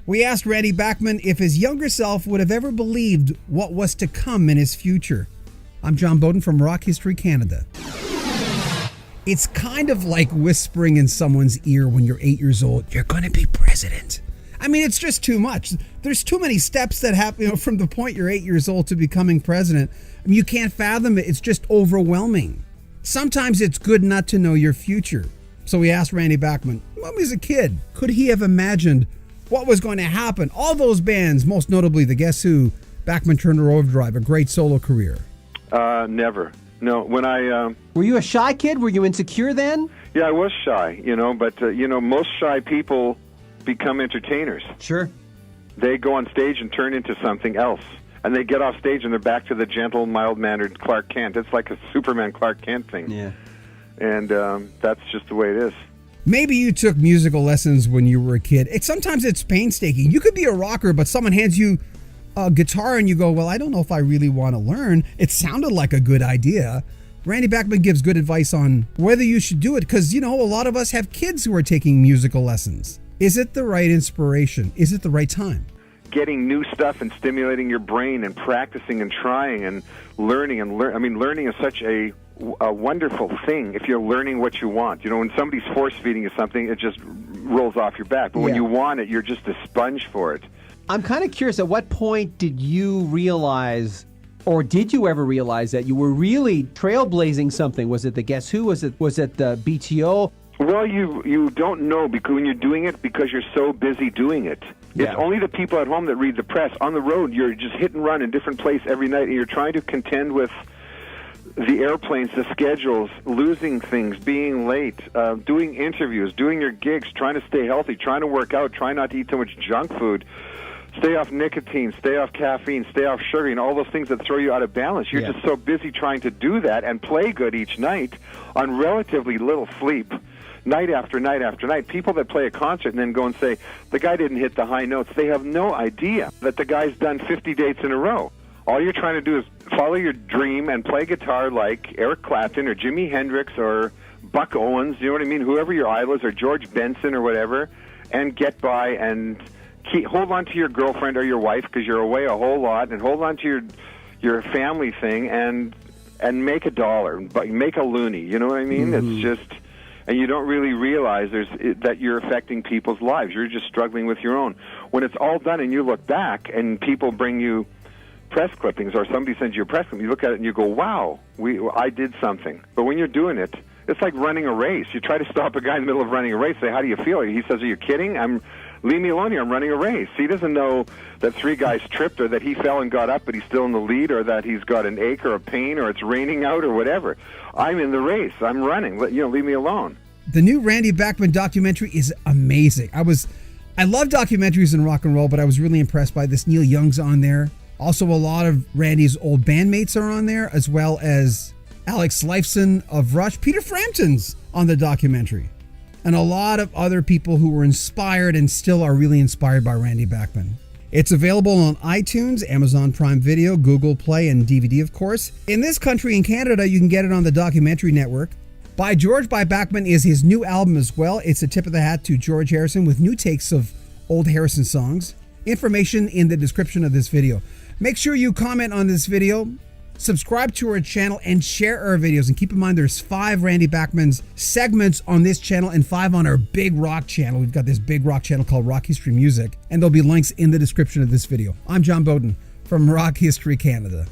We asked Randy Bachman if his younger self would have ever believed what was to come in his future. I'm John Beaudin from Rock History Canada. It's kind of like whispering in someone's ear when you're 8 years old, you're going to be president. I mean, it's just too much. There's too many steps that happen, from the point you're 8 years old to becoming president. I mean, you can't fathom it. It's just overwhelming. Sometimes it's good not to know your future. So we asked Randy Bachman, when he was a kid, could he have imagined what was going to happen? All those bands, most notably the Guess Who, Bachman Turner Overdrive, a great solo career. Never. No, when I... Were you a shy kid? Were you insecure then? Yeah, I was shy, but, most shy people become entertainers. Sure. They go on stage and turn into something else. And they get off stage and they're back to the gentle, mild-mannered Clark Kent. It's like a Superman Clark Kent thing. Yeah. And that's just the way it is. Maybe you took musical lessons when you were a kid. Sometimes it's painstaking. You could be a rocker, but someone hands you a guitar and you go, well, I don't know if I really want to learn. It sounded like a good idea. Randy Bachman gives good advice on whether you should do it because, a lot of us have kids who are taking musical lessons. Is it the right inspiration? Is it the right time? Getting new stuff and stimulating your brain and practicing and trying and learning learning is such a wonderful thing if you're learning what you want. When somebody's force-feeding you something, it just rolls off your back. But when you want it, you're just a sponge for it. I'm kind of curious, at what point did you realize, or did you ever realize that you were really trailblazing something? Was it the Guess Who? Was it the BTO? Well, you don't know because when you're doing it because you're so busy doing it. It's only the people at home that read the press. On the road, you're just hit and run in different places every night, and you're trying to contend with the airplanes, the schedules, losing things, being late, doing interviews, doing your gigs, trying to stay healthy, trying to work out, trying not to eat too much junk food, stay off nicotine, stay off caffeine, stay off sugar, and all those things that throw you out of balance. You're just so busy trying to do that and play good each night on relatively little sleep. Night after night after night, people that play a concert and then go and say, the guy didn't hit the high notes, they have no idea that the guy's done 50 dates in a row. All you're trying to do is follow your dream and play guitar like Eric Clapton or Jimi Hendrix or Buck Owens, you know what I mean, whoever your idol is, or George Benson or whatever, and get by and hold on to your girlfriend or your wife because you're away a whole lot, and hold on to your family thing and make $1, make a loony, you know what I mean? It's just... And you don't really realize that you're affecting people's lives. You're just struggling with your own. When it's all done and you look back and people bring you press clippings or somebody sends you a press clipping, you look at it and you go, wow, I did something. But when you're doing it, it's like running a race. You try to stop a guy in the middle of running a race, say, how do you feel? He says, are you kidding? Leave me alone here. I'm running a race. He doesn't know that 3 guys tripped or that he fell and got up but he's still in the lead or that he's got an ache or a pain or it's raining out or whatever. I'm in the race. I'm running. Leave me alone. The new Randy Bachman documentary is amazing. I love documentaries in rock and roll, but I was really impressed by this. Neil Young's on there. Also, a lot of Randy's old bandmates are on there, as well as Alex Lifeson of Rush. Peter Frampton's on the documentary. And a lot of other people who were inspired and still are really inspired by Randy Bachman. It's available on iTunes, Amazon Prime Video, Google Play, and DVD, of course. In this country, in Canada, you can get it on the Documentary Network. By George By Bachman is his new album as well. It's a tip of the hat to George Harrison with new takes of old Harrison songs. Information in the description of this video. Make sure you comment on this video, subscribe to our channel, and share our videos. And keep in mind, there's 5 Randy Bachman's segments on this channel and 5 on our Big Rock channel. We've got this Big Rock channel called Rock History Music, and there'll be links in the description of this video. I'm John Beaudin from Rock History Canada.